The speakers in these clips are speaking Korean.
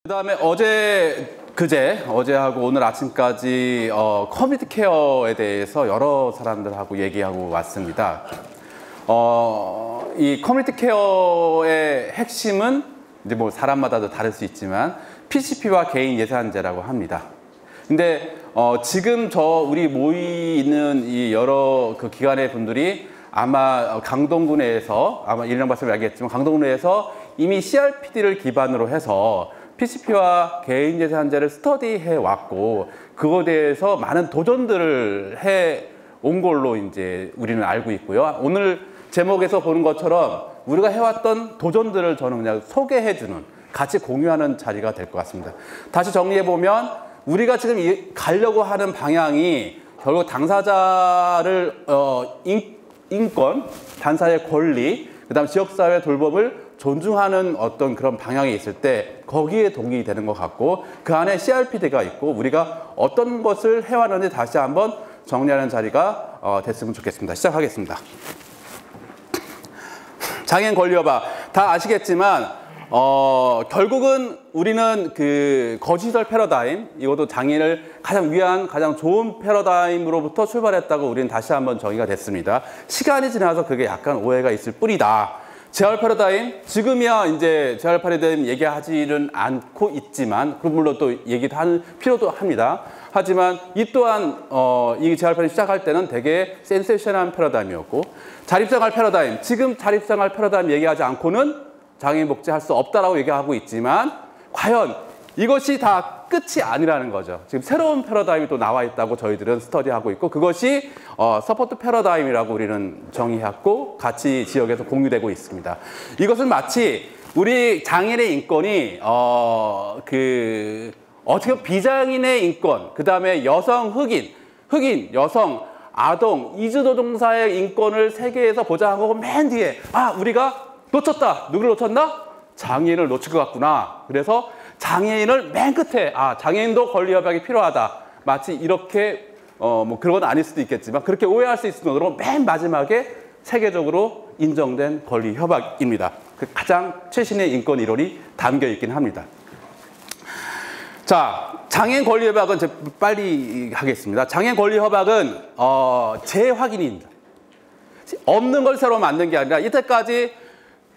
그다음에 어제하고 오늘 아침까지 커뮤니티 케어에 대해서 여러 사람들하고 얘기하고 왔습니다. 이 커뮤니티 케어의 핵심은 이제 뭐 사람마다도 다를 수 있지만 PCP와 개인 예산제라고 합니다. 근데 지금 우리 모이 있는 이 여러 그 기관의 분들이 아마 강동구내에서 아마 이런 말씀을 알겠지만 강동구내에서 이미 CRPD를 기반으로 해서 PCP와 개인 예산제를 스터디해 왔고 그거에 대해서 많은 도전들을 해 온 걸로 이제 우리는 알고 있고요. 오늘 제목에서 보는 것처럼 우리가 해왔던 도전들을 저는 그냥 소개해주는, 같이 공유하는 자리가 될 것 같습니다. 다시 정리해보면 우리가 지금 가려고 하는 방향이 결국 당사자를 인권, 단사의 권리, 그다음 지역사회 돌봄을 존중하는 어떤 그런 방향이 있을 때 거기에 동의되는 것 같고 그 안에 CRPD가 있고 우리가 어떤 것을 해왔는지 다시 한번 정리하는 자리가 됐으면 좋겠습니다. 시작하겠습니다. 장애인 권리협약 다 아시겠지만 결국은 우리는 그 거시설 패러다임, 이것도 장애인을 가장 위한 가장 좋은 패러다임으로부터 출발했다고 우리는 다시 한번 정의가 됐습니다. 시간이 지나서 그게 약간 오해가 있을 뿐이다. 재활 패러다임, 지금이야 이제 재활 패러다임 얘기하지는 않고 있지만 물론 또 얘기도 할 필요도 합니다. 하지만 이 또한 이 재활 패러다임 시작할 때는 되게 센세이션한 패러다임이었고 자립생활 패러다임, 지금 자립생활 패러다임 얘기하지 않고는 장애인 복지할 수 없다라고 얘기하고 있지만 과연 이것이 다 끝이 아니라는 거죠. 지금 새로운 패러다임이 또 나와 있다고 저희들은 스터디하고 있고 그것이 서포트 패러다임이라고 우리는 정의했고 같이 지역에서 공유되고 있습니다. 이것은 마치 우리 장애인의 인권이 어떻게 비장애인의 인권, 그 다음에 여성 흑인, 여성, 아동, 이주노동자의 인권을 세계에서 보장하고 맨 뒤에 우리가 놓쳤다. 누구를 놓쳤나? 장애인을 놓칠 것 같구나. 그래서 장애인을 맨 끝에 장애인도 권리협약이 필요하다. 마치 이렇게 뭐 그런 건 아닐 수도 있겠지만 그렇게 오해할 수 있을 정도로 맨 마지막에 세계적으로 인정된 권리협약입니다. 그 가장 최신의 인권 이론이 담겨 있긴 합니다. 자, 장애인 권리협약은 빨리 하겠습니다. 장애인 권리협약은 재확인입니다. 없는 걸 새로 만든 게 아니라 이때까지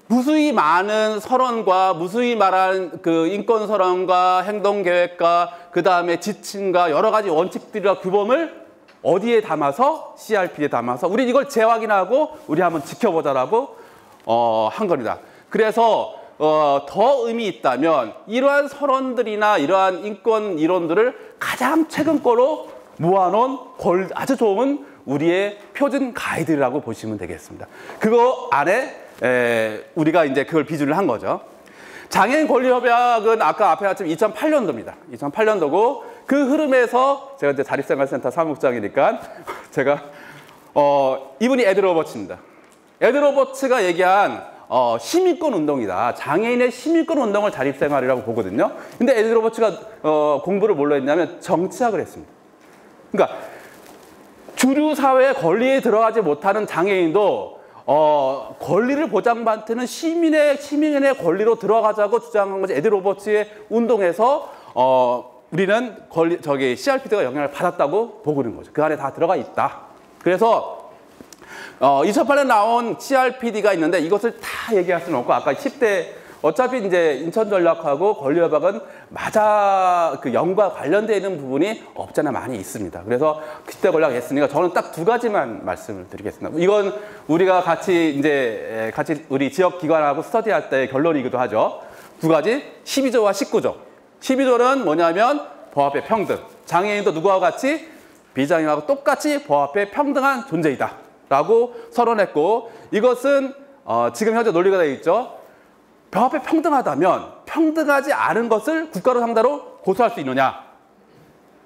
무수히 많은 선언과 무수히 말한 그 인권 선언과 행동 계획과 그 다음에 지침과 여러 가지 원칙들과 규범을 어디에 담아서 CRPD에 담아서 우리 이걸 재확인하고 우리 한번 지켜보자라고 한 겁니다. 그래서 더 의미 있다면 이러한 선언들이나 이러한 인권 이론들을 가장 최근 거로 모아놓은 아주 좋은 우리의 표준 가이드라고 보시면 되겠습니다. 그거 안에 우리가 이제 그걸 비준을 한 거죠. 장애인 권리협약은 아까 앞에 봤지만 2008년도입니다. 2008년도고 그 흐름에서 제가 이제 자립생활센터 사무국장이니까 제가 이분이 에드 로버츠입니다. 에드 로버츠가 얘기한 시민권 운동이다. 장애인의 시민권 운동을 자립생활이라고 보거든요. 근데 에드 로버츠가 공부를 뭘로 했냐면 정치학을 했습니다. 그러니까 주류 사회의 권리에 들어가지 못하는 장애인도 권리를 보장받는 시민의 권리로 들어가자고 주장한 것이 에드 로버츠의 운동에서 우리는 CRPD가 영향을 받았다고 보고 있는 거죠. 그 안에 다 들어가 있다. 그래서 2008년 나온 CRPD가 있는데 이것을 다 얘기할 수는 없고 아까 10대 어차피 이제 인천전략하고 권리협약은 그 영과 관련되어 있는 부분이 없잖아 많이 있습니다. 그래서 10대 권리협약 했으니까 저는 딱 두 가지만 말씀을 드리겠습니다. 이건 우리가 같이 우리 지역 기관하고 스터디할 때의 결론이기도 하죠. 두 가지 12조와 19조. 12조는 뭐냐면 법 앞에 평등. 장애인도 누구와 같이 비장애인하고 똑같이 법 앞에 평등한 존재이다. 라고 선언했고 이것은 지금 현재 논리가 되어 있죠. 법 앞에 평등하다면 평등하지 않은 것을 국가로 상대로 고소할 수 있느냐?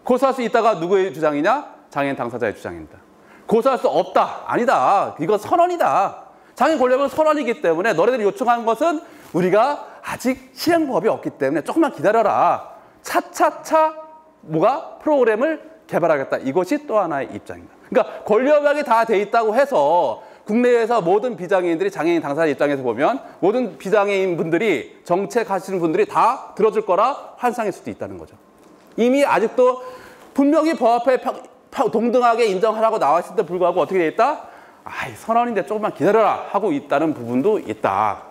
고소할 수 있다가 누구의 주장이냐? 장애인 당사자의 주장입니다. 고소할 수 없다. 아니다. 이건 선언이다. 장애인 권리협약은 선언이기 때문에 너네들이 요청한 것은 우리가 아직 시행법이 없기 때문에 조금만 기다려라. 차차차 프로그램을 개발하겠다. 이것이 또 하나의 입장입니다. 그러니까 권리협약이 다 돼 있다고 해서 국내에서 모든 비장애인들이 장애인 당사자 입장에서 보면 모든 비장애인 분들이 정책하시는 분들이 다 들어줄 거라 환상일 수도 있다는 거죠. 이미 아직도 분명히 법 앞에 동등하게 인정하라고 나왔을 때 불구하고 어떻게 돼 있다? 아이, 선언인데 조금만 기다려라 하고 있다는 부분도 있다.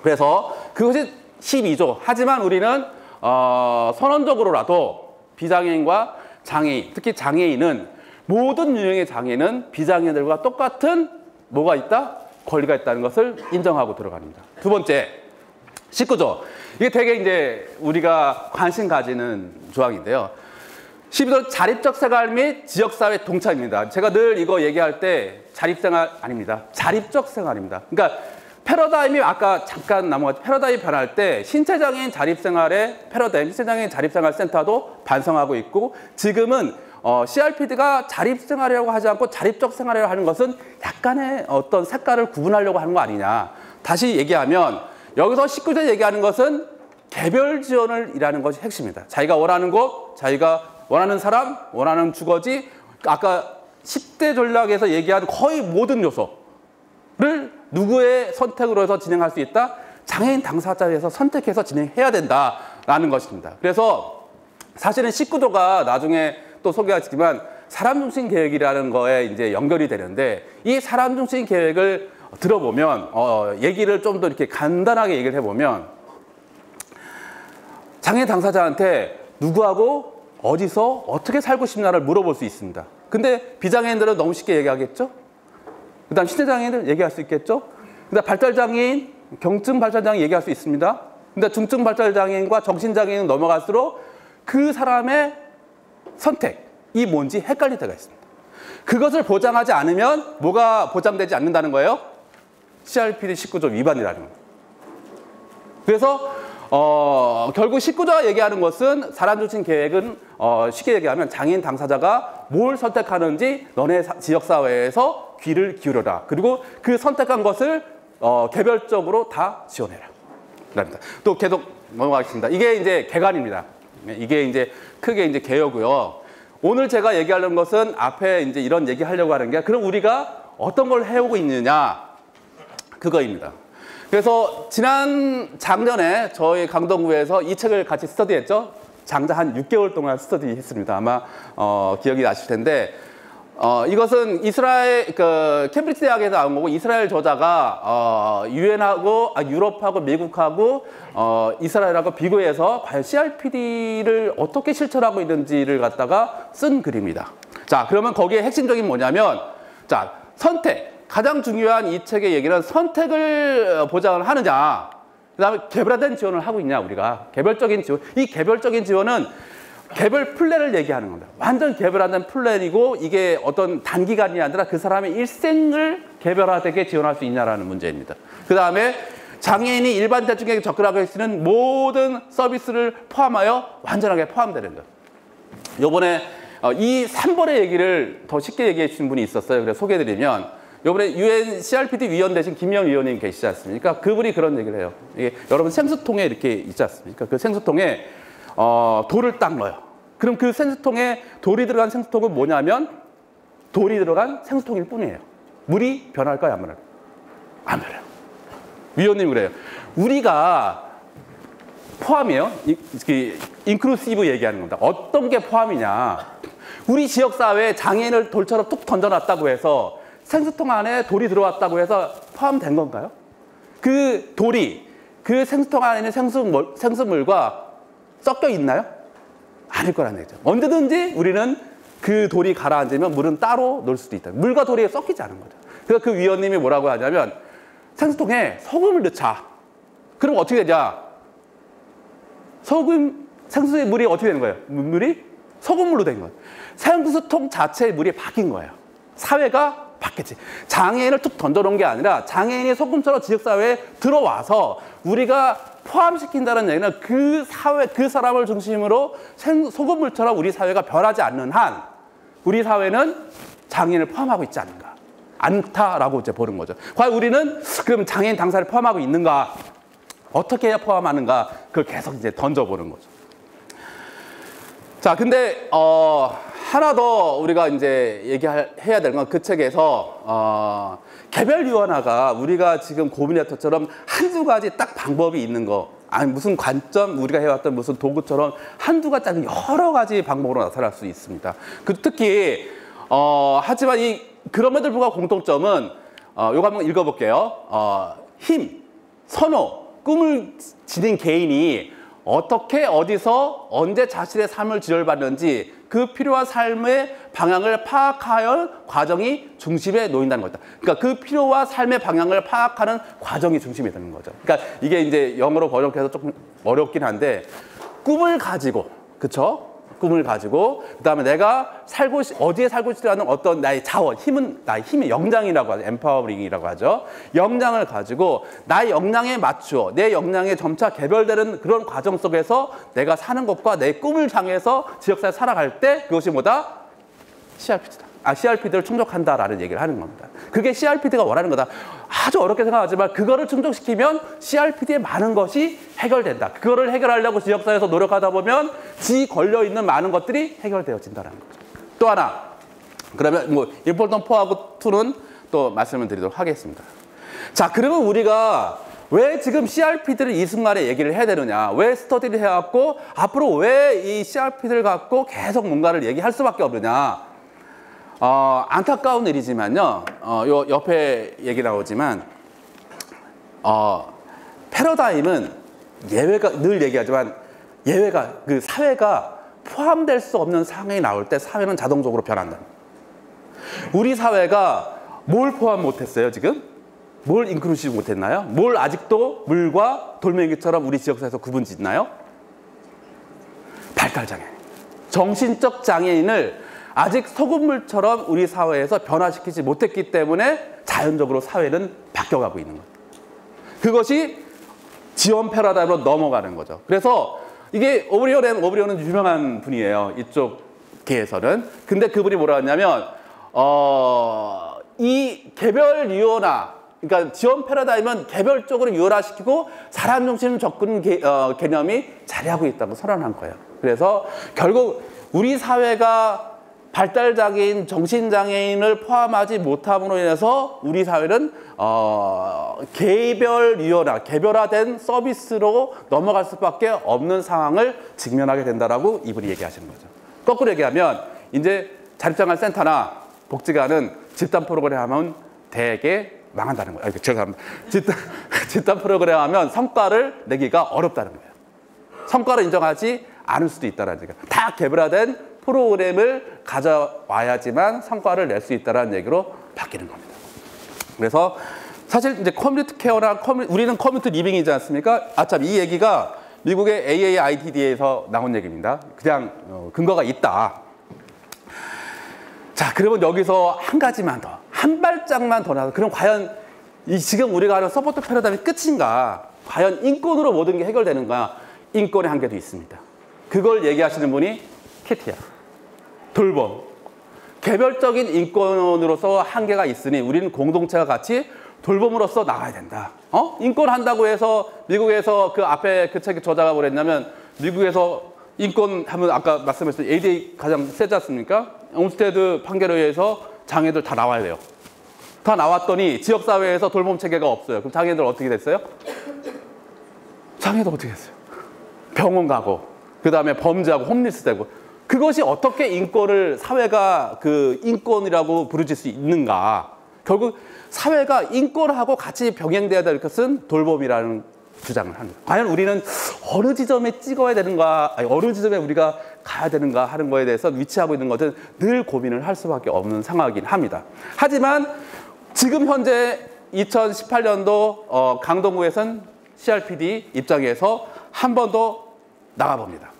그래서 그것이 12조. 하지만 우리는 선언적으로라도 비장애인과 장애인, 특히 장애인은 모든 유형의 장애는 비장애인들과 똑같은 뭐가 있다? 권리가 있다는 것을 인정하고 들어갑니다. 두 번째, 19조. 이게 되게 이제 우리가 관심 가지는 조항인데요. 12조 자립적 생활 및 지역사회 동참입니다. 제가 늘 이거 얘기할 때 자립생활 아닙니다. 자립적 생활입니다. 그러니까 패러다임이 아까 잠깐 넘어갔죠. 패러다임이 변할 때 신체장애인 자립생활의 패러다임, 신체장애인 자립생활센터도 반성하고 있고 지금은 CRPD가 자립생활이라고 하지 않고 자립적 생활이라고 하는 것은 약간의 어떤 색깔을 구분하려고 하는 거 아니냐. 다시 얘기하면 여기서 19조 얘기하는 것은 개별 지원을 일하는 것이 핵심입니다. 자기가 원하는 곳, 자기가 원하는 사람, 원하는 주거지, 아까 10대 전략에서 얘기한 거의 모든 요소를 누구의 선택으로 해서 진행할 수 있다? 장애인 당사자에서 선택해서 진행해야 된다라는 것입니다. 그래서 사실은 19조가 나중에 또 소개하시지만 사람 중심 계획이라는 거에 이제 연결이 되는데 이 사람 중심 계획을 들어보면 얘기를 좀 더 이렇게 간단하게 얘기를 해보면 장애인 당사자한테 누구하고 어디서 어떻게 살고 싶나를 물어볼 수 있습니다. 근데 비장애인들은 너무 쉽게 얘기하겠죠? 그 다음 신체장애인들 얘기할 수 있겠죠? 그 다음 발달장애인, 경증 발달장애인 얘기할 수 있습니다. 근데 중증 발달장애인과 정신장애인은 넘어갈수록 그 사람의 선택이 뭔지 헷갈릴 때가 있습니다. 그것을 보장하지 않으면 뭐가 보장되지 않는다는 거예요? CRPD 19조 위반이라는 거예요. 그래서 결국 19조가 얘기하는 것은 사람 중심 계획은 쉽게 얘기하면 장애인 당사자가 뭘 선택하는지 너네 지역사회에서 귀를 기울여라. 그리고 그 선택한 것을 개별적으로 다 지원해라. 그럽니다. 또 계속 넘어가겠습니다. 이게 이제 개관입니다. 이게 이제 크게 이제 개요고요. 오늘 제가 얘기하려는 것은 앞에 이제 이런 얘기 하려고 하는 게 그럼 우리가 어떤 걸 해오고 있느냐 그거입니다. 그래서 작년에 저희 강동구에서 이 책을 같이 스터디했죠. 장장 한 6개월 동안 스터디했습니다. 아마 기억이 나실 텐데 이것은 이스라엘 캠브리지 대학에서 나온 거고 이스라엘 저자가 유엔하고 유럽하고 미국하고 이스라엘하고 비교해서 과연 CRPD를 어떻게 실천하고 있는지를 갖다가 쓴 글입니다. 자, 그러면 거기에 핵심적인 뭐냐면 자, 선택. 가장 중요한 이 책의 얘기는 선택을 보장을 하느냐, 그 다음에 개별화된 지원을 하고 있냐, 우리가. 개별적인 지원. 이 개별적인 지원은 개별 플랜을 얘기하는 겁니다. 완전 개별화된 플랜이고 이게 어떤 단기간이 아니라 그 사람의 일생을 개별화되게 지원할 수 있냐라는 문제입니다. 그 다음에 장애인이 일반 대중에게 접근하고 있는 모든 서비스를 포함하여 완전하게 포함되는 것. 요번에 이 3번의 얘기를 더 쉽게 얘기해 주신 분이 있었어요. 그래서 소개해드리면 이번에 UN CRPD 위원 대신 김영 위원님 계시지 않습니까? 그분이 그런 얘기를 해요. 이게 여러분 생수통에 이렇게 있지 않습니까? 그 생수통에 돌을 딱 넣어요. 그럼 그 생수통에 돌이 들어간 생수통은 뭐냐면 돌이 들어간 생수통일 뿐이에요. 물이 변할까요? 안 변할까요? 안 변해요. 위원님 그래요. 우리가 포함이에요. 인클루시브 얘기하는 겁니다. 어떤 게 포함이냐. 우리 지역사회에 장애인을 돌처럼 뚝 던져놨다고 해서 생수통 안에 돌이 들어왔다고 해서 포함된 건가요? 그 돌이 그 생수통 안에 있는 생수물과 섞여 있나요? 아닐 거라는 얘기죠. 언제든지 우리는 그 돌이 가라앉으면 물은 따로 놓을 수도 있다. 물과 돌이 섞이지 않은 거죠. 그래서 그 위원님이 뭐라고 하냐면 생수통에 소금을 넣자. 그럼 어떻게 되냐? 생수의 물이 어떻게 되는 거예요? 물이 소금물로 된 거예요. 생수통 자체의 물이 바뀐 거예요. 사회가 바뀌었지. 장애인을 툭 던져놓은 게 아니라 장애인이 소금처럼 지역사회에 들어와서 우리가 포함시킨다는 얘기는 그 사회, 그 사람을 중심으로 소금물처럼 우리 사회가 변하지 않는 한 우리 사회는 장애인을 포함하고 있지 않다라고 이제 보는 거죠. 과연 우리는 그럼 장애인 당사를 포함하고 있는가? 어떻게 해야 포함하는가? 그걸 계속 이제 던져보는 거죠. 자, 근데 하나 더 우리가 이제 얘기해야 되는 건 그 책에서 개별 유언화가 우리가 지금 고민했던 것처럼 한두 가지 딱 방법이 있는 거, 아니 무슨 관점, 우리가 해왔던 무슨 도구처럼 한두 가지 아니라 여러 가지 방법으로 나타날 수 있습니다. 특히 하지만 그럼에도 불구하고 공통점은 요거 한번 읽어볼게요. 힘, 선호, 꿈을 지닌 개인이 어떻게, 어디서, 언제 자신의 삶을 지혈받는지 그 필요와 삶의 방향을 파악하여 과정이 중심에 놓인다는 거다. 그러니까 그 필요와 삶의 방향을 파악하는 과정이 중심이 되는 거죠. 그러니까 이게 이제 영어로 번역해서 조금 어렵긴 한데, 꿈을 가지고, 그쵸? 꿈을 가지고, 그 다음에 내가 어디에 살고 싶다는 어떤 나의 자원, 나의 힘의 역량이라고 하죠. 엠파워링이라고 하죠. 역량을 가지고 나의 역량에 맞추어 내 역량에 점차 개별되는 그런 과정 속에서 내가 사는 것과 내 꿈을 향해서 지역사회 살아갈 때 그것이 뭐다? CRPD다. CRPD를 충족한다라는 얘기를 하는 겁니다. 그게 CRPD가 원하는 거다. 아주 어렵게 생각하지만 그거를 충족시키면 CRPD의 많은 것이 해결된다. 그거를 해결하려고 지역사회에서 노력하다 보면 걸려있는 많은 것들이 해결되어진다는 거죠. 또 하나, 그러면 뭐 임포턴트 4하고 2는 또 말씀을 드리도록 하겠습니다. 자, 그러면 우리가 왜 지금 CRPD를 이 순간에 얘기를 해야 되느냐? 왜 스터디를 해왔고 앞으로 왜 이 CRPD를 갖고 계속 뭔가를 얘기할 수밖에 없느냐? 안타까운 일이지만요. 요 옆에 얘기 나오지만 패러다임은 예외가, 늘 얘기하지만 예외가, 그 사회가 포함될 수 없는 상황이 나올 때 사회는 자동적으로 변한다. 우리 사회가 뭘 포함 못했어요 지금? 뭘 인클루시브 못했나요? 뭘 아직도 물과 돌멩이처럼 우리 지역사회에서 구분짓나요? 발달장애, 정신적 장애인을 아직 소금물처럼 우리 사회에서 변화시키지 못했기 때문에 자연적으로 사회는 바뀌어가고 있는 거예요. 그것이 지원 패러다임으로 넘어가는 거죠. 그래서 이게 오브리온은 유명한 분이에요. 이쪽 계에서는. 근데 그분이 뭐라 했냐면 이 개별 유연화, 그러니까 지원 패러다임은 개별적으로 유연화시키고 사람 중심 접근 개념이 자리하고 있다고 선언한 거예요. 그래서 결국 우리 사회가 발달장애인, 정신장애인을 포함하지 못함으로 인해서 우리 사회는 개별 유연화, 개별화된 서비스로 넘어갈 수밖에 없는 상황을 직면하게 된다라고 이분이 얘기하시는 거죠. 거꾸로 얘기하면 이제 자립생활 센터나 복지관은 집단 프로그램 하면 대개 망한다는 거예요. 죄송합니다. 집단 프로그램 하면 성과를 내기가 어렵다는 거예요. 성과를 인정하지 않을 수도 있다는 얘기예요. 다 개별화된 프로그램을 가져와야지만 성과를 낼 수 있다는 얘기로 바뀌는 겁니다. 그래서 사실 이제 커뮤니티 케어나 우리는 커뮤니티 리빙이지 않습니까? 참 이 얘기가 미국의 AAIDD에서 나온 얘기입니다. 그냥 근거가 있다. 자, 그러면 여기서 한 가지만 더, 한 발짝만 더 나서 그럼 과연 지금 우리가 하는 서포트 패러다임이 끝인가? 과연 인권으로 모든 게 해결되는가? 인권의 한계도 있습니다. 그걸 얘기하시는 분이 캐티야. 돌봄. 개별적인 인권으로서 한계가 있으니 우리는 공동체가 같이 돌봄으로서 나가야 된다. 인권한다고 해서 미국에서 그 앞에 그 책의 저자가 뭐랬냐면 미국에서 인권하면 아까 말씀하셨던 ADA 가장 세지 않습니까? 옴스테드 판결에 의해서 장애들 다 나와야 돼요. 다 나왔더니 지역사회에서 돌봄 체계가 없어요. 그럼 장애들 어떻게 됐어요? 장애도 어떻게 됐어요? 병원 가고 그 다음에 범죄하고 홈리스 되고 그것이 어떻게 인권을 사회가 그 인권이라고 부르질 수 있는가? 결국 사회가 인권하고 같이 병행돼야 될 것은 돌봄이라는 주장을 합니다. 과연 우리는 어느 지점에 찍어야 되는가, 아니, 어느 지점에 우리가 가야 되는가 하는 거에 대해서 위치하고 있는 것은 늘 고민을 할 수밖에 없는 상황이긴 합니다. 하지만 지금 현재 2018년도 강동구에선 CRPD 입장에서 한 번 더 나가봅니다.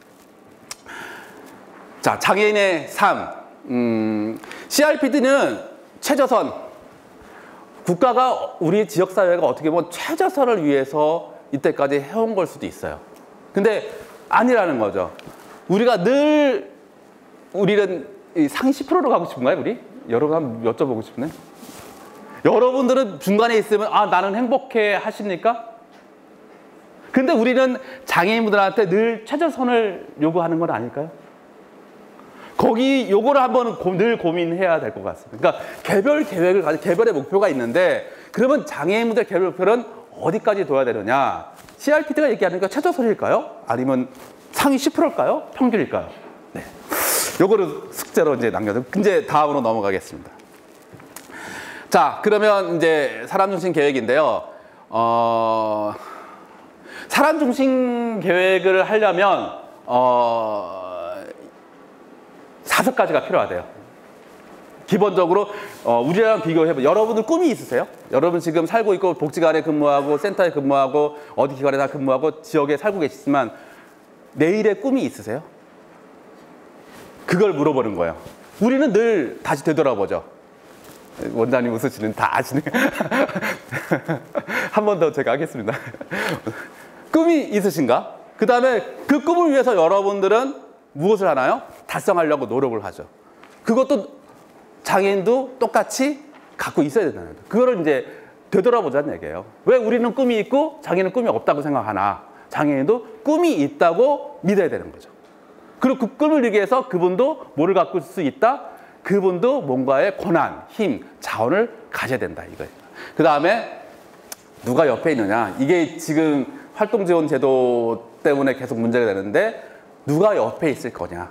자, 장애인의 삶. CRPD는 최저선. 국가가 우리 지역사회가 어떻게 보면 최저선을 위해서 이때까지 해온 걸 수도 있어요. 근데 아니라는 거죠. 우리는 상위 10%로 가고 싶은가요, 우리? 여러분 한번 여쭤보고 싶네. 여러분들은 중간에 있으면 나는 행복해 하십니까? 근데 우리는 장애인분들한테 늘 최저선을 요구하는 건 아닐까요? 거기 요거를 한번 늘 고민해야 될 것 같습니다. 그러니까 개별 계획을 가지고 개별의 목표가 있는데 그러면 장애인분들 개별 목표는 어디까지 둬야 되느냐? CRPD가 얘기하는 게 최저선일까요? 아니면 상위 10%일까요? 평균일까요? 네. 요거를 숙제로 이제 남겨두고 이제 다음으로 넘어가겠습니다. 자, 그러면 이제 사람 중심 계획인데요. 사람 중심 계획을 하려면 5가지가 필요하대요. 기본적으로 우리랑 비교해보면 여러분들 꿈이 있으세요? 여러분 지금 살고 있고 복지관에 근무하고 센터에 근무하고 어디 기관에 다 근무하고 지역에 살고 계시지만 내일의 꿈이 있으세요? 그걸 물어보는 거예요. 우리는 늘 다시 되돌아보죠. 원장님 웃으시는 다 아시네. 한 번 더 제가 하겠습니다. 꿈이 있으신가? 그 다음에 그 꿈을 위해서 여러분들은 무엇을 하나요? 달성하려고 노력을 하죠. 그것도 장애인도 똑같이 갖고 있어야 된다는 거예요. 그거를 이제 되돌아보자는 얘기예요. 왜 우리는 꿈이 있고 장애인은 꿈이 없다고 생각하나? 장애인도 꿈이 있다고 믿어야 되는 거죠. 그리고 그 꿈을 이루기 위해서 그분도 뭐를 갖고 있을 수 있다? 그분도 뭔가의 권한, 힘, 자원을 가져야 된다 이거예요. 그 다음에 누가 옆에 있느냐? 이게 지금 활동지원제도 때문에 계속 문제가 되는데 누가 옆에 있을 거냐?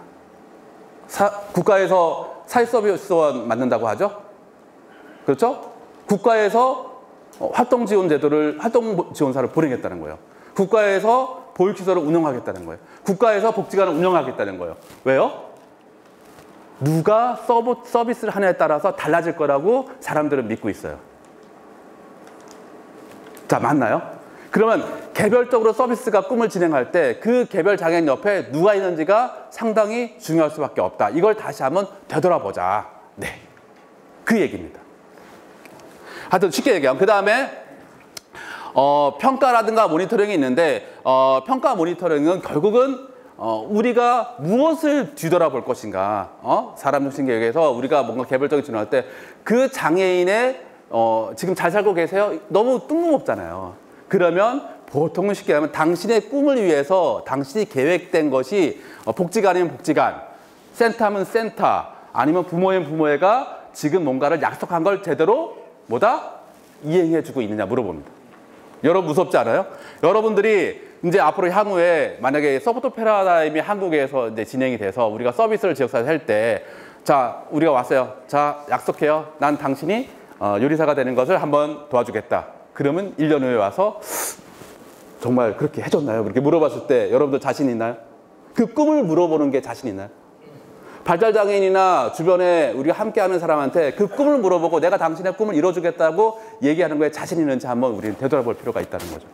국가에서 사회서비스원 맡는다고 하죠? 그렇죠? 국가에서 활동지원사를 보내겠다는 거예요. 국가에서 보육시설을 운영하겠다는 거예요. 국가에서 복지관을 운영하겠다는 거예요. 왜요? 누가 서비스를 하냐에 따라서 달라질 거라고 사람들은 믿고 있어요. 자, 맞나요? 그러면 개별적으로 서비스가 꿈을 진행할 때 그 개별 장애인 옆에 누가 있는지가 상당히 중요할 수밖에 없다. 이걸 다시 한번 되돌아보자. 네, 그 얘기입니다. 하여튼 쉽게 얘기하면 그 다음에 평가라든가 모니터링이 있는데 평가 모니터링은 결국은 우리가 무엇을 뒤돌아볼 것인가. 사람 중심 계획에서 우리가 뭔가 개별적인 진행할 때 그 장애인의 지금 잘 살고 계세요? 너무 뜬금없잖아요. 그러면 보통은 쉽게 하면 당신의 꿈을 위해서 당신이 계획된 것이 복지관이면 복지관, 센터면 센터, 아니면 부모인 부모회가 지금 뭔가를 약속한 걸 제대로 이행해주고 있느냐 물어봅니다. 여러분 무섭지 않아요? 여러분들이 이제 앞으로 향후에 만약에 서포트 패러다임이 한국에서 이제 진행이 돼서 우리가 서비스를 지역사회에서 할 때 자, 우리가 왔어요. 자, 약속해요. 난 당신이 요리사가 되는 것을 한번 도와주겠다. 그러면 1년 후에 와서 정말 그렇게 해줬나요? 그렇게 물어봤을 때 여러분들 자신 있나요? 그 꿈을 물어보는 게 자신 있나요? 발달장애인이나 주변에 우리가 함께하는 사람한테 그 꿈을 물어보고 내가 당신의 꿈을 이뤄주겠다고 얘기하는 거에 자신 있는지 한번 우리는 되돌아볼 필요가 있다는 거죠.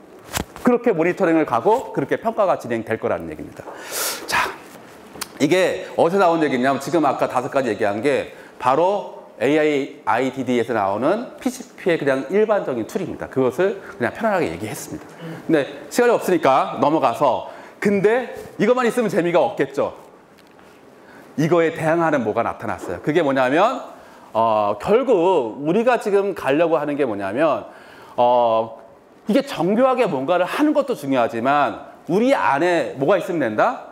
그렇게 모니터링을 가고 그렇게 평가가 진행될 거라는 얘기입니다. 자, 이게 어디서 나온 얘기냐면 지금 아까 5가지 얘기한 게 바로 AIIDD에서 나오는 PCP의 그냥 일반적인 툴입니다. 그것을 그냥 편안하게 얘기했습니다. 근데 시간이 없으니까 넘어가서 근데 이것만 있으면 재미가 없겠죠. 이거에 대항하는 뭐가 나타났어요. 그게 뭐냐면 결국 우리가 지금 가려고 하는 게 뭐냐면 이게 정교하게 뭔가를 하는 것도 중요하지만 우리 안에 뭐가 있으면 된다?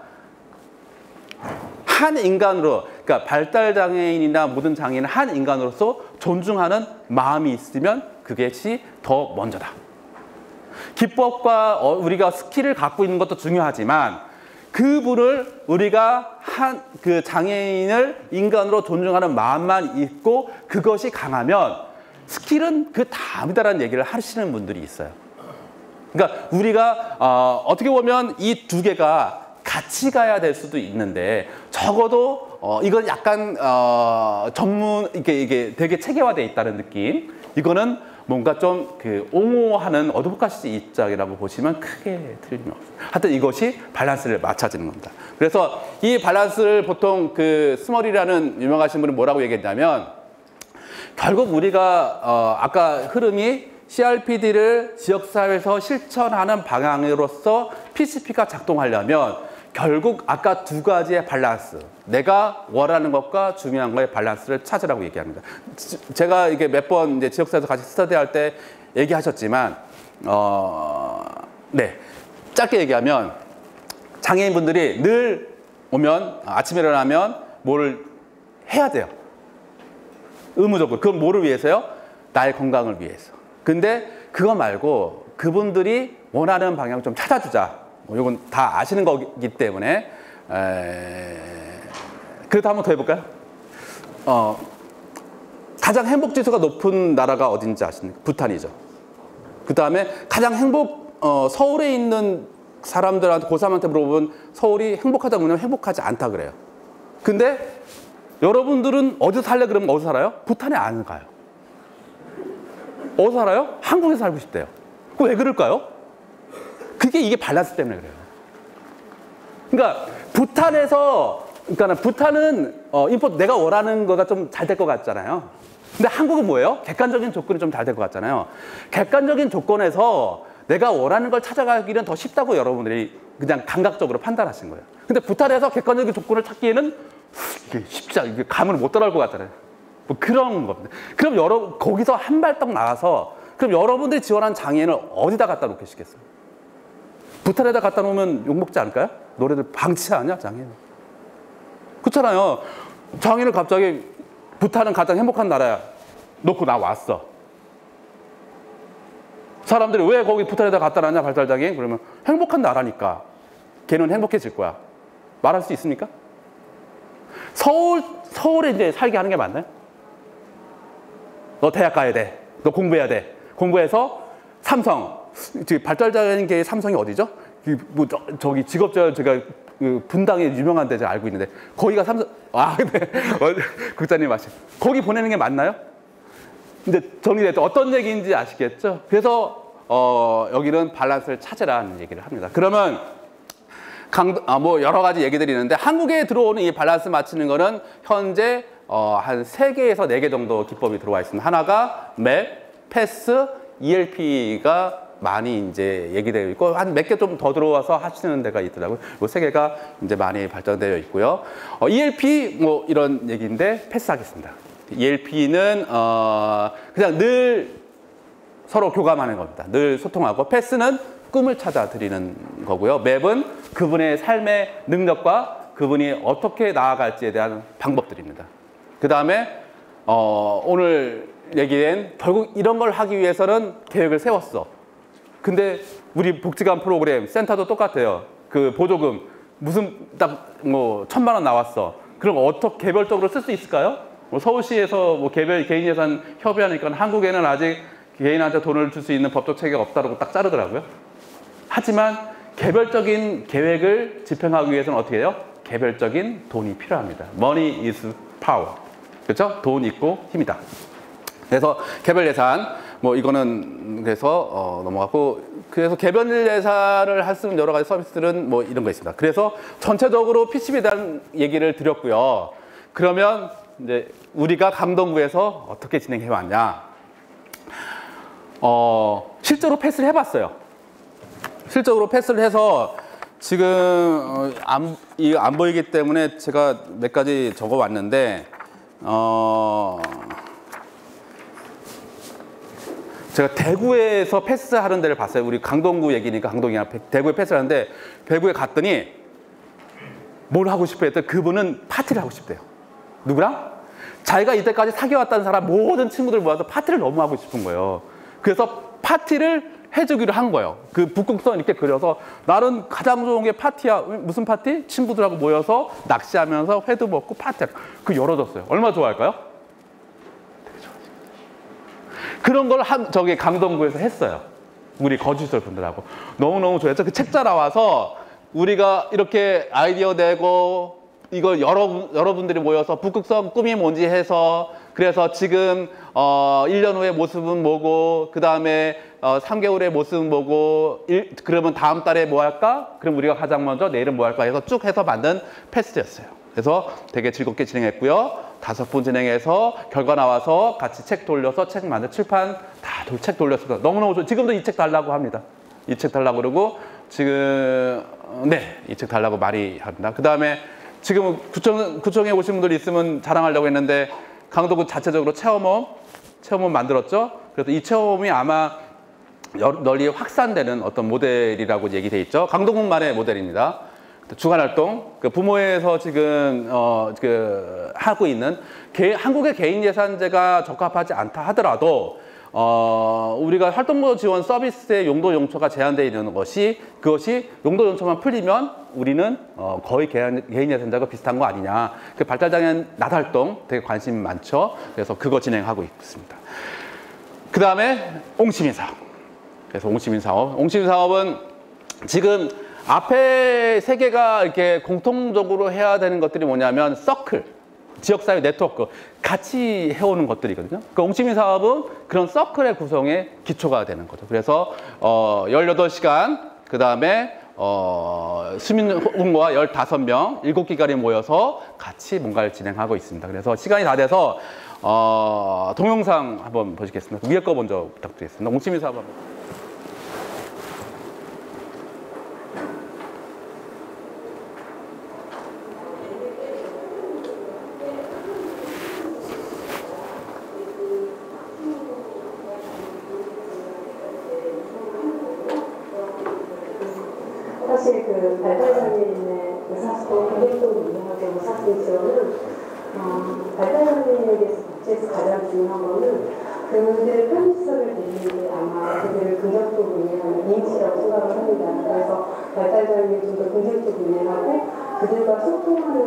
한 인간으로, 그러니까 발달장애인이나 모든 장애인은 한 인간으로서 존중하는 마음이 있으면 그것이 더 먼저다. 기법과 우리가 스킬을 갖고 있는 것도 중요하지만 그분을 우리가 그 장애인을 인간으로 존중하는 마음만 있고 그것이 강하면 스킬은 그 다음이다라는 얘기를 하시는 분들이 있어요. 그러니까 우리가 어떻게 보면 이 2개가 같이 가야 될 수도 있는데 적어도 이건 약간 이게 되게 체계화되어 있다는 느낌. 이거는 뭔가 좀 그 옹호하는 어드보카시 입장이라고 보시면 크게 틀림없어요. 하여튼 이것이 밸런스를 맞춰지는 겁니다. 그래서 이 밸런스를 보통 그 스몰이라는 유명하신 분은 뭐라고 얘기했냐면 결국 우리가 아까 흐름이 CRPD를 지역사회에서 실천하는 방향으로서 PCP가 작동하려면 결국 아까 2가지의 밸런스, 내가 원하는 것과 중요한 거의 밸런스를 찾으라고 얘기합니다. 제가 이게 몇 번 이제 지역사회에서 같이 스터디할 때 얘기하셨지만, 네, 짧게 얘기하면 장애인분들이 늘 오면 아침에 일어나면 뭐를 해야 돼요. 의무적으로. 그건 뭐를 위해서요? 나의 건강을 위해서. 근데 그거 말고 그분들이 원하는 방향 좀 찾아주자. 이건 다 아시는 거기 때문에 그래도 한번 더 해볼까요? 가장 행복 지수가 높은 나라가 어딘지 아십니까? 부탄이죠. 그 다음에 가장 서울에 있는 사람들한테 고3한테 물어보면 서울이 행복하다 그러면 행복하지 않다 그래요. 근데 여러분들은 어디서 살래 그러면 어디서 살아요? 부탄에 안 가요. 어디서 살아요? 한국에서 살고 싶대요. 왜 그럴까요? 이게 밸런스 때문에 그래요. 그러니까 부탄은 내가 원하는 거가 좀 잘 될 것 같잖아요. 근데 한국은 뭐예요? 객관적인 조건이 좀 잘 될 것 같잖아요. 객관적인 조건에서 내가 원하는 걸 찾아가기는 더 쉽다고 여러분들이 그냥 감각적으로 판단하신 거예요. 근데 부탄에서 객관적인 조건을 찾기에는 이게 쉽지 않아요. 감을 못 따라올 것 같잖아요. 뭐 그런 겁니다. 그럼 거기서 한 발떡 나가서 그럼 여러분들이 지원한 장애인을 어디다 갖다 놓으시겠어요? 부탄에다 갖다 놓으면 욕먹지 않을까요? 노래들 방치하냐 장애인. 그렇잖아요. 장애인을 갑자기 부탄은 가장 행복한 나라야 놓고 나 왔어. 사람들이 왜 거기 부탄에다 갖다 놨냐 발달장애인? 그러면 행복한 나라니까 걔는 행복해질 거야. 말할 수 있습니까? 서울에 이제 살게 하는 게 맞나요? 너 대학 가야 돼. 너 공부해야 돼. 공부해서 삼성. 발달장애인계의 삼성이 어디죠? 저기 직업별 제가 분당에 유명한 데 제가 알고 있는데 거기가 삼성. 근데 국장님 아시. 거기 보내는 게 맞나요? 근데 정리됐죠. 어떤 얘기인지 아시겠죠? 그래서 여기는 밸런스를 찾으라는 얘기를 합니다. 그러면 뭐 여러 가지 얘기들이 있는데 한국에 들어오는 이 밸런스 맞추는 거는 현재 한 3개에서 4개 정도 기법이 들어와 있습니다. 하나가 맵, 패스, ELP가 많이 이제 얘기되어 있고 한 몇 개 좀 더 들어와서 하시는 데가 있더라고요. 이 3개가 이제 많이 발전되어 있고요. ELP 뭐 이런 얘기인데 패스하겠습니다. ELP는 그냥 늘 서로 교감하는 겁니다. 늘 소통하고 패스는 꿈을 찾아 드리는 거고요. 맵은 그분의 삶의 능력과 그분이 어떻게 나아갈지에 대한 방법들입니다. 그 다음에 오늘 얘기한 결국 이런 걸 하기 위해서는 계획을 세웠어. 근데 우리 복지관 프로그램 센터도 똑같아요. 그 보조금 무슨 딱 뭐 1,000만 원 나왔어. 그럼 어떻게 개별적으로 쓸 수 있을까요? 뭐 서울시에서 뭐 개별 개인 예산 협의하니까 한국에는 아직 개인한테 돈을 줄 수 있는 법적 체계가 없다고 딱 자르더라고요. 하지만 개별적인 계획을 집행하기 위해서는 어떻게 해요? 개별적인 돈이 필요합니다. Money is power. 그렇죠? 돈 있고 힘이다. 그래서 개별 예산 뭐 이거는 그래서 넘어가고 그래서 개별 예산을 할 수 있는 여러 가지 서비스들은 뭐 이런 거 있습니다. 그래서 전체적으로 PCB에 대한 얘기를 드렸고요. 그러면 이제 우리가 강동구에서 어떻게 진행해 왔냐? 실제로 패스를 해봤어요. 실적으로 패스를 해서 지금 안 보이기 때문에 제가 몇 가지 적어 왔는데 제가 대구에서 패스하는 데를 봤어요. 우리 강동구 얘기니까 강동이나 대구에 패스하는데 대구에 갔더니 뭘 하고 싶어 했더니 그분은 파티를 하고 싶대요. 누구랑? 자기가 이때까지 사귀어왔다는 사람 모든 친구들 모아서 파티를 너무 하고 싶은 거예요. 그래서 파티를 해주기로 한 거예요. 그 북극성 이렇게 그려서 나는 가장 좋은 게 파티야. 무슨 파티? 친구들하고 모여서 낚시하면서 회도 먹고 파티하고. 그 열어줬어요. 얼마나 좋아할까요? 되게 좋아하시죠. 그런 걸 저기 강동구에서 했어요. 우리 거주시설 분들하고. 너무너무 좋아했죠. 그 책자 나와서 우리가 이렇게 아이디어 내고 이걸 여러분들이 모여서 북극성 꿈이 뭔지 해서 그래서 지금 1년 후의 모습은 뭐고 그 다음에 3개월의 모습은 뭐고 그러면 다음 달에 뭐 할까? 그럼 우리가 가장 먼저 내일은 뭐 할까 해서 쭉 해서 만든 패스였어요. 그래서 되게 즐겁게 진행했고요. 5분 진행해서 결과 나와서 같이 책 돌려서 책 만든 출판 다 책 돌렸어요. 너무너무 좋아요. 지금도 이 책 달라고 합니다. 이 책 달라고 그러고 지금 이 책 달라고 말이 합니다. 그 다음에 지금 구청에 오신 분들 있으면 자랑하려고 했는데 강동구 자체적으로 체험홈 만들었죠. 그래서 이 체험홈이 아마 널리 확산되는 어떤 모델이라고 얘기돼 있죠. 강동구만의 모델입니다. 주간 활동, 그 부모에서 지금 하고 있는 한국의 개인 예산제가 적합하지 않다 하더라도 우리가 활동보 지원 서비스의 용도 용처가 제한되어 있는 그것이 용도 용처만 풀리면 우리는 거의 개인 예산제가 비슷한 거 아니냐. 그 발달장애 낮 활동 되게 관심이 많죠. 그래서 그거 진행하고 있습니다. 그 다음에 옹시민 사업. 그래서 옹시민 사업은 지금 앞에 세 개가 이렇게 공통적으로 해야 되는 것들이 뭐냐면 서클, 지역사회 네트워크 같이 해오는 것들이거든요. 그 옹시민 사업은 그런 서클의 구성에 기초가 되는 거죠. 그래서 18시간, 그 다음에 수민홍보와 15명, 7기관이 모여서 같이 뭔가를 진행하고 있습니다. 그래서 시간이 다 돼서 동영상 한번 보시겠습니다. 위에 거 먼저 부탁드리겠습니다. 옹시민 사업 한번. 사실 그 발달장애인의 의사소통, 공익도 운영하고 의사소통 지원은 발달장애인에게서 복지에서 가장 중요한 거는 그들의 편집성을 드리는 게 아마 그들을 긍정적으로 운영하는 이미지라고 생각을 합니다. 그래서 발달장애인을 좀 더 긍정적으로 운영하고 그들과 소통하는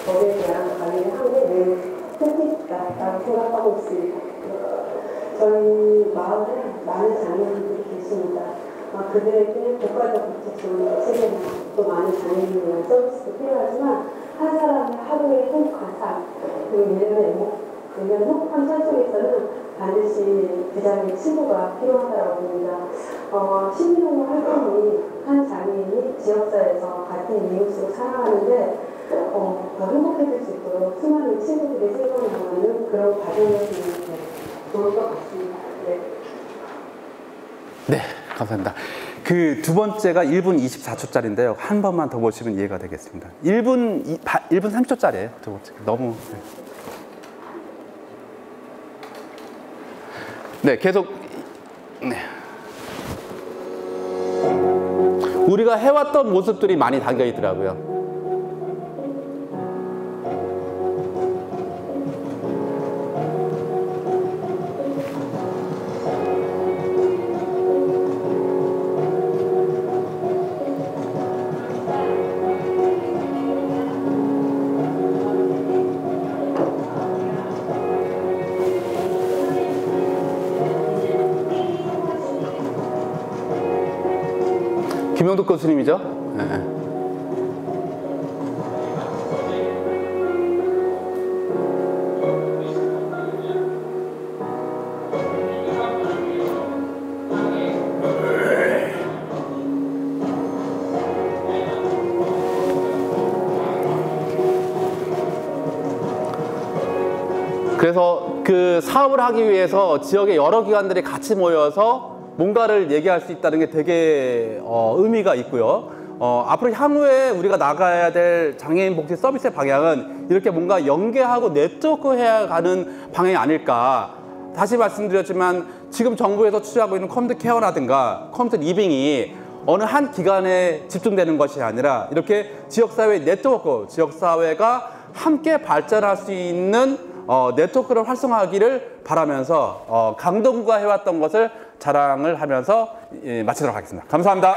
법에 대한 관리를 하는 게 매우 뜻깊다라고 생각하고 있습니다. 저희 마을에 많은 장애인들이 계십니다. 그들에게 국가적 복지 지원의 체계나 또 많은 장애인을 위한 서비스도 필요하지만 한 사람의 하루의 행복한 삶, 그리고 1년의 행복한 삶 속에서는 반드시 비장애인 친구가 필요하다고 봅니다. 시민운동 활동이 한 장애인이 지역사회에서 같은 이웃으로 살아가는데 더 행복해질 수 있도록 수많은 친구들이 생각나는 그런 과정을 주는 게 좋을 것 같습니다. 네, 감사합니다. 그 두 번째가 1분 24초짜리인데요. 한 번만 더 보시면 이해가 되겠습니다. 1분 30초짜리예요. 두 번째. 너무. 네, 계속. 네. 우리가 해왔던 모습들이 많이 담겨 있더라고요. 김영덕 교수님이죠? 네. 그래서 그 사업을 하기 위해서 지역의 여러 기관들이 같이 모여서 뭔가를 얘기할 수 있다는 게 되게 의미가 있고요. 앞으로 향후에 우리가 나가야 될 장애인 복지 서비스의 방향은 이렇게 뭔가 연계하고 네트워크해야 가는 방향이 아닐까. 다시 말씀드렸지만 지금 정부에서 추진하고 있는 커뮤니티 케어라든가 커뮤니티 리빙이 어느 한 기관에 집중되는 것이 아니라 이렇게 지역사회 네트워크, 지역사회가 함께 발전할 수 있는 네트워크를 활성화하기를 바라면서 강동구가 해왔던 것을 자랑을 하면서 마치도록 하겠습니다. 감사합니다.